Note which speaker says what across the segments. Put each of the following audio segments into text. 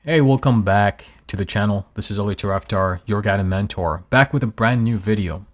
Speaker 1: Hey, welcome back to the channel. This is Tarafdar, your guide and mentor, back with a brand new video.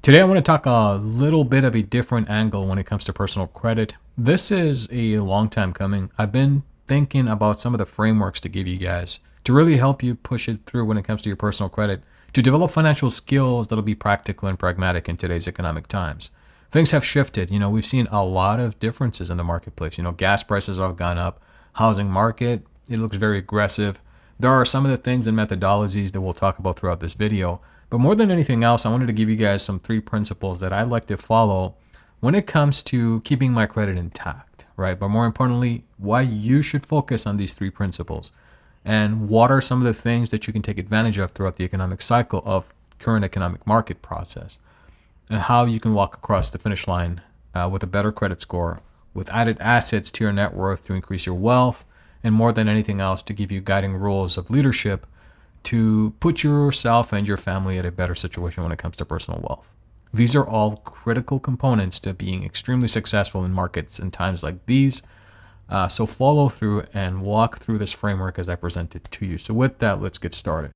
Speaker 1: Today I want to talk a little bit of a different angle when it comes to personal credit. This is a long time coming. I've been thinking about some of the frameworks to give you guys to really help you push it through when it comes to your personal credit, to develop financial skills that'll be practical and pragmatic in today's economic times. Things have shifted. We've seen a lot of differences in the marketplace. Gas prices have gone up, housing market, it looks very aggressive. There are some of the things and methodologies that we'll talk about throughout this video. But more than anything else, I wanted to give you guys some 3 principles that I like to follow when it comes to keeping my credit intact, right? But more importantly, why you should focus on these 3 principles and what are some of the things that you can take advantage of throughout the economic cycle of current economic market process, and how you can walk across the finish line with a better credit score, with added assets to your net worth to increase your wealth, and more than anything else, to give you guiding rules of leadership to put yourself and your family at a better situation when it comes to personal wealth. These are all critical components to being extremely successful in markets in times like these. So follow through and walk through this framework as I present it to you. So with that, let's get started.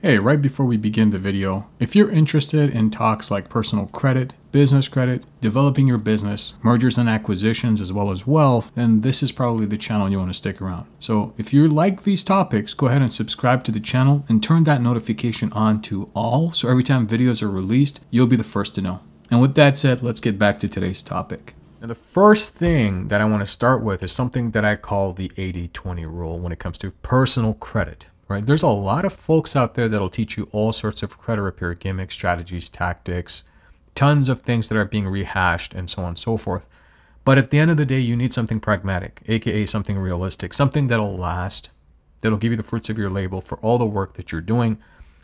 Speaker 1: Hey, right before we begin the video, if you're interested in talks like personal credit, business credit, developing your business, mergers and acquisitions, as well as wealth, then this is probably the channel you want to stick around. So if you like these topics, go ahead and subscribe to the channel and turn that notification on to all, so every time videos are released, you'll be the first to know. And with that said, let's get back to today's topic. Now, the first thing that I want to start with is something that I call the 80-20 rule when it comes to personal credit. Right? There's a lot of folks out there that'll teach you all sorts of credit repair gimmicks, strategies, tactics, tons of things that are being rehashed and so on and so forth. But at the end of the day, you need something pragmatic, aka something realistic, something that'll last, that'll give you the fruits of your labor for all the work that you're doing,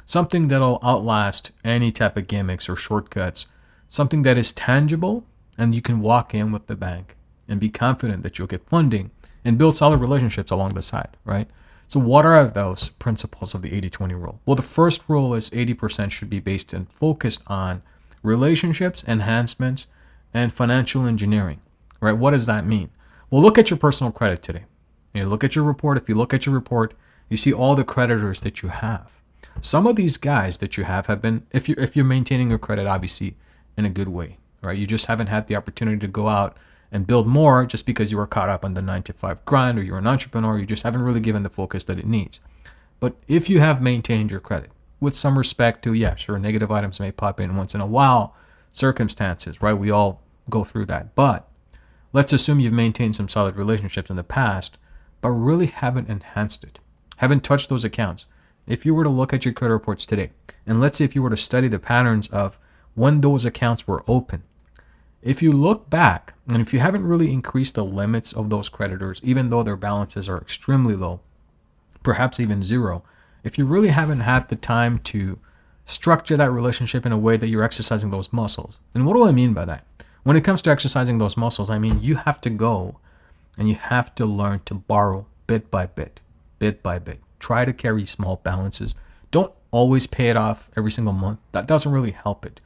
Speaker 1: something that'll outlast any type of gimmicks or shortcuts, something that is tangible and you can walk in with the bank and be confident that you'll get funding and build solid relationships along the side, right? So what are those principles of the 80-20 rule? Well, the first rule is 80% should be based and focused on relationships, enhancements, and financial engineering, right? What does that mean? Well, look at your personal credit today. Look at your report. If you look at your report, you see all the creditors that you have. Some of these guys that you have been, if you're maintaining your credit, obviously, in a good way, right? You just haven't had the opportunity to go out and build more just because you were caught up on the 9-to-5 grind, or you're an entrepreneur, you just haven't really given the focus that it needs. But if you have maintained your credit with some respect to, yeah, sure, negative items may pop in once in a while, circumstances, right? We all go through that. But let's assume you've maintained some solid relationships in the past, but really haven't enhanced it, haven't touched those accounts. If you were to look at your credit reports today, and let's say if you were to study the patterns of when those accounts were open, if you look back, and if you haven't really increased the limits of those creditors, even though their balances are extremely low, perhaps even zero, if you really haven't had the time to structure that relationship in a way that you're exercising those muscles. And what do I mean by that? When it comes to exercising those muscles, I mean you have to go and you have to learn to borrow bit by bit, bit by bit. Try to carry small balances. Don't always pay it off every single month. That doesn't really help it.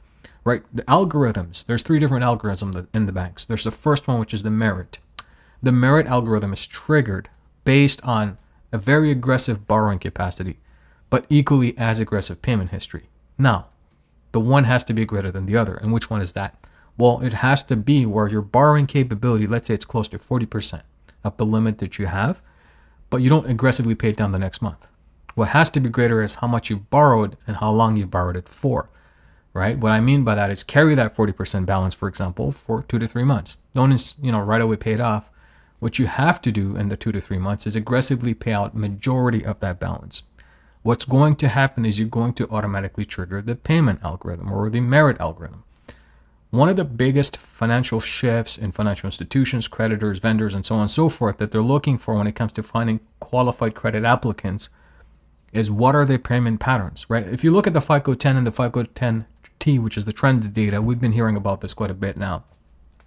Speaker 1: Right, the algorithms, there's 3 different algorithms in the banks. There's the first one, which is the merit. The merit algorithm is triggered based on a very aggressive borrowing capacity, but equally as aggressive payment history. Now, the one has to be greater than the other. And which one is that? Well, it has to be where your borrowing capability, let's say it's close to 40% of the limit that you have, but you don't aggressively pay it down the next month. What has to be greater is how much you've borrowed and how long you've borrowed it for. Right? What I mean by that is carry that 40% balance, for example, for 2 to 3 months. Don't right away pay it off. What you have to do in the 2 to 3 months is aggressively pay out majority of that balance. What's going to happen is you're going to automatically trigger the payment algorithm or the merit algorithm. One of the biggest financial shifts in financial institutions, creditors, vendors, and so on and so forth that they're looking for when it comes to finding qualified credit applicants is what are their payment patterns, right? If you look at the FICO 10 and the FICO 10 which is the trend data, we've been hearing about this quite a bit now.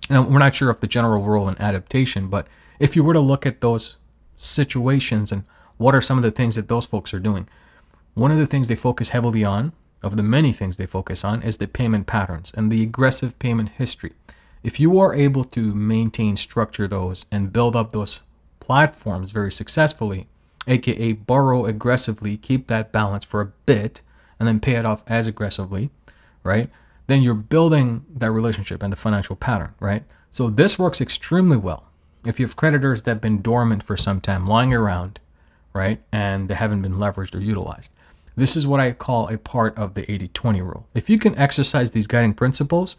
Speaker 1: And we're not sure of the general rule in adaptation, but if you were to look at those situations and what are some of the things that those folks are doing, one of the things they focus heavily on, of the many things they focus on, is the payment patterns and the aggressive payment history. If you are able to maintain, structure those, and build up those platforms very successfully, aka borrow aggressively, keep that balance for a bit, and then pay it off as aggressively, right? Then you're building that relationship and the financial pattern, right? So this works extremely well if you have creditors that have been dormant for some time, lying around, right? And they haven't been leveraged or utilized. This is what I call a part of the 80-20 rule. If you can exercise these guiding principles,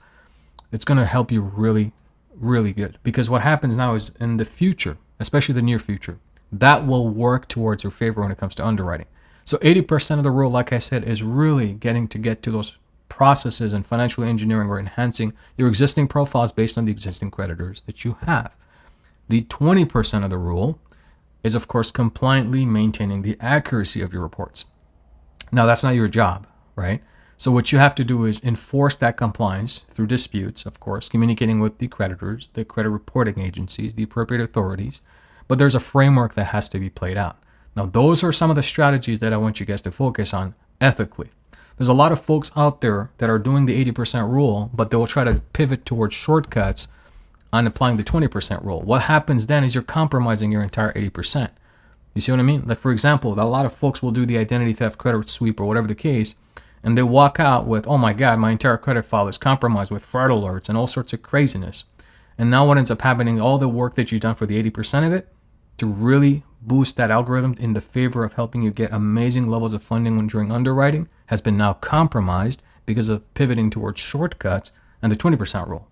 Speaker 1: it's going to help you really, really good. Because what happens now is in the future, especially the near future, that will work towards your favor when it comes to underwriting. So 80% of the rule, like I said, is really get to those processes and financial engineering or enhancing your existing profiles based on the existing creditors that you have. The 20% of the rule is, of course, compliantly maintaining the accuracy of your reports. Now, that's not your job, right? So what you have to do is enforce that compliance through disputes, of course, communicating with the creditors, the credit reporting agencies, the appropriate authorities. But there's a framework that has to be played out. Now, those are some of the strategies that I want you guys to focus on ethically. There's a lot of folks out there that are doing the 80% rule, but they will try to pivot towards shortcuts on applying the 20% rule. What happens then is you're compromising your entire 80%. You see what I mean? Like, for example, a lot of folks will do the identity theft, credit sweep, or whatever the case, and they walk out with, oh my God, my entire credit file is compromised with fraud alerts and all sorts of craziness. And now what ends up happening, all the work that you've done for the 80% of it, to really boost that algorithm in the favor of helping you get amazing levels of funding when during underwriting, has been now compromised because of pivoting towards shortcuts and the 20% rule.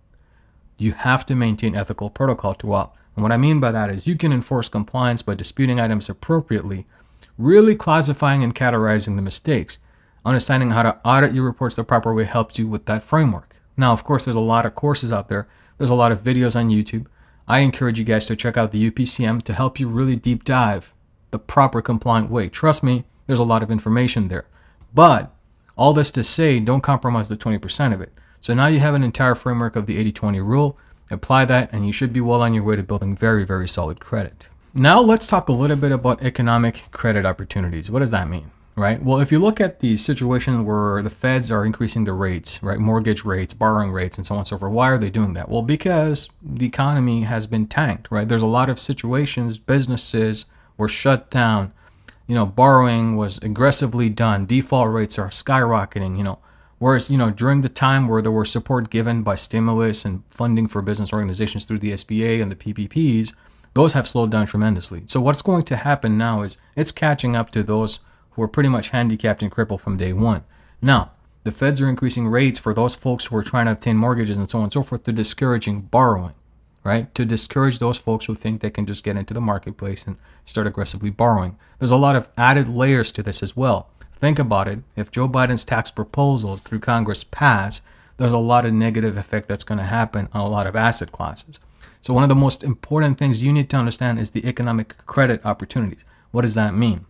Speaker 1: You have to maintain ethical protocol throughout. And what I mean by that is you can enforce compliance by disputing items appropriately, really classifying and categorizing the mistakes. Understanding how to audit your reports the proper way helps you with that framework. Now, of course, there's a lot of courses out there. There's a lot of videos on YouTube. I encourage you guys to check out the UPCM to help you really deep dive the proper compliant way. Trust me, there's a lot of information there. But all this to say, don't compromise the 20% of it. So now you have an entire framework of the 80-20 rule. Apply that and you should be well on your way to building very, very solid credit. Now let's talk a little bit about economic credit opportunities. What does that mean? Right? Well, if you look at the situation where the feds are increasing the rates, right? Mortgage rates, borrowing rates, and so on and so forth. Why are they doing that? Well, because the economy has been tanked, right? There's a lot of situations, businesses were shut down, borrowing was aggressively done. Default rates are skyrocketing, whereas, during the time where there were support given by stimulus and funding for business organizations through the SBA and the PPPs, those have slowed down tremendously. So what's going to happen now is it's catching up to those who are pretty much handicapped and crippled from day one. Now, the feds are increasing rates for those folks who are trying to obtain mortgages and so on and so forth to discouraging borrowing, right? To discourage those folks who think they can just get into the marketplace and start aggressively borrowing. There's a lot of added layers to this as well. Think about it. If Joe Biden's tax proposals through Congress pass, there's a lot of negative effect that's going to happen on a lot of asset classes. So one of the most important things you need to understand is the economic credit opportunities. What does that mean?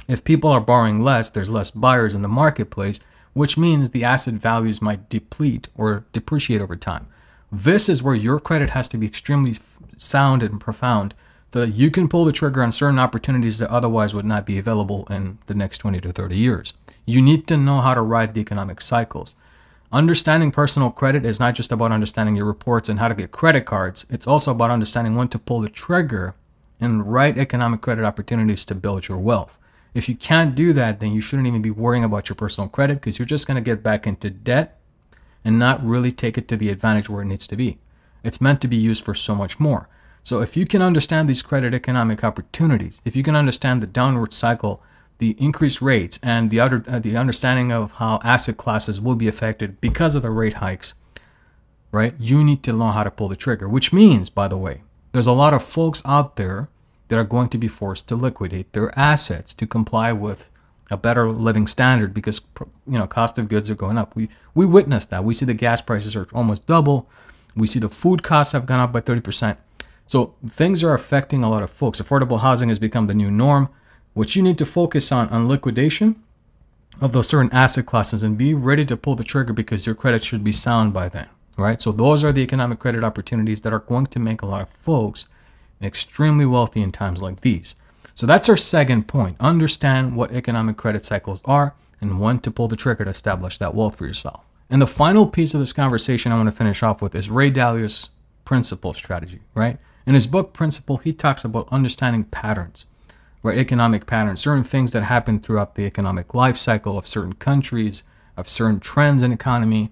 Speaker 1: If people are borrowing less, there's less buyers in the marketplace, which means the asset values might deplete or depreciate over time. This is where your credit has to be extremely sound and profound so that you can pull the trigger on certain opportunities that otherwise would not be available in the next 20 to 30 years. You need to know how to ride the economic cycles. Understanding personal credit is not just about understanding your reports and how to get credit cards. It's also about understanding when to pull the trigger and right economic credit opportunities to build your wealth. If you can't do that, then you shouldn't even be worrying about your personal credit because you're just going to get back into debt and not really take it to the advantage where it needs to be. It's meant to be used for so much more. So if you can understand these credit economic opportunities, if you can understand the downward cycle, the increased rates, and the understanding of how asset classes will be affected because of the rate hikes, right? You need to know how to pull the trigger, which means, by the way, there's a lot of folks out there that are going to be forced to liquidate their assets to comply with a better living standard because, cost of goods are going up. We witnessed that. We see the gas prices are almost double. We see the food costs have gone up by 30%. So things are affecting a lot of folks. Affordable housing has become the new norm. What you need to focus on liquidation of those certain asset classes and be ready to pull the trigger because your credit should be sound by then, right? So those are the economic credit opportunities that are going to make a lot of folks extremely wealthy in times like these. So that's our second point. Understand what economic credit cycles are and when to pull the trigger to establish that wealth for yourself. And the final piece of this conversation I want to finish off with is Ray Dalio's principle strategy, right? In his book, Principle, he talks about understanding patterns, right? Economic patterns, certain things that happen throughout the economic life cycle of certain countries, of certain trends in economy,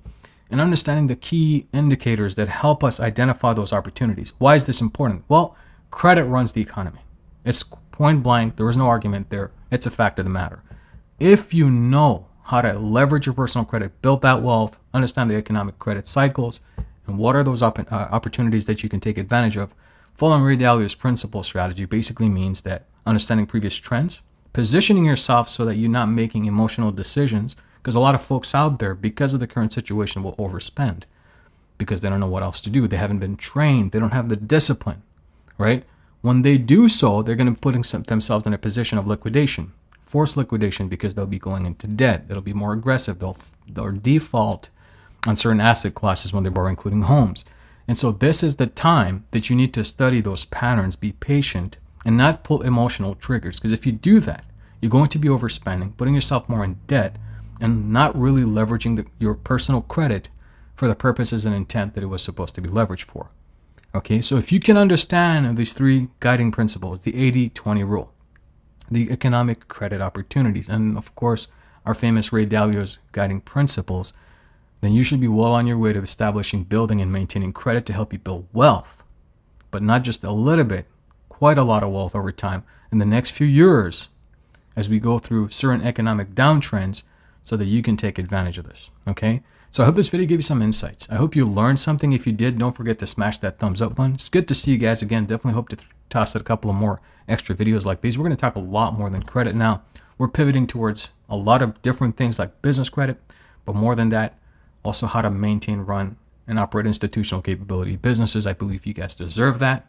Speaker 1: and understanding the key indicators that help us identify those opportunities. Why is this important? Well, credit runs the economy. It's point blank. There is no argument there. It's a fact of the matter. If you know how to leverage your personal credit, build that wealth, understand the economic credit cycles, and what are those opportunities that you can take advantage of, following Ray Dalio's principle strategy basically means that understanding previous trends, positioning yourself so that you're not making emotional decisions, because a lot of folks out there, because of the current situation, will overspend because they don't know what else to do. They haven't been trained. They don't have the discipline, right? When they do so, they're going to put themselves in a position of liquidation, forced liquidation, because they'll be going into debt. It'll be more aggressive. They'll default on certain asset classes when they borrow, including homes. And so this is the time that you need to study those patterns, be patient, and not pull emotional triggers. Because if you do that, you're going to be overspending, putting yourself more in debt, and not really leveraging your personal credit for the purposes and intent that it was supposed to be leveraged for. Okay, so if you can understand these three guiding principles, the 80-20 rule, the economic credit opportunities, and of course, our famous Ray Dalio's guiding principles, then you should be well on your way to establishing, building, and maintaining credit to help you build wealth, but not just a little bit, quite a lot of wealth over time in the next few years as we go through certain economic downtrends so that you can take advantage of this, okay? So I hope this video gave you some insights. I hope you learned something. If you did, don't forget to smash that thumbs up button. It's good to see you guys again. Definitely hope to toss out a couple of more extra videos like these. We're going to talk a lot more than credit now. We're pivoting towards a lot of different things like business credit, but more than that, also how to maintain, run, and operate institutional capability businesses. I believe you guys deserve that.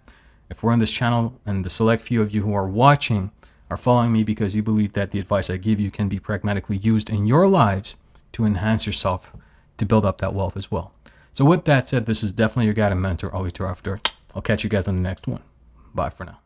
Speaker 1: If we're on this channel and the select few of you who are watching are following me because you believe that the advice I give you can be pragmatically used in your lives to enhance yourself, to build up that wealth as well. So with that said, this is definitely your guide and mentor, Ali Tarafdar. I'll catch you guys on the next one. Bye for now.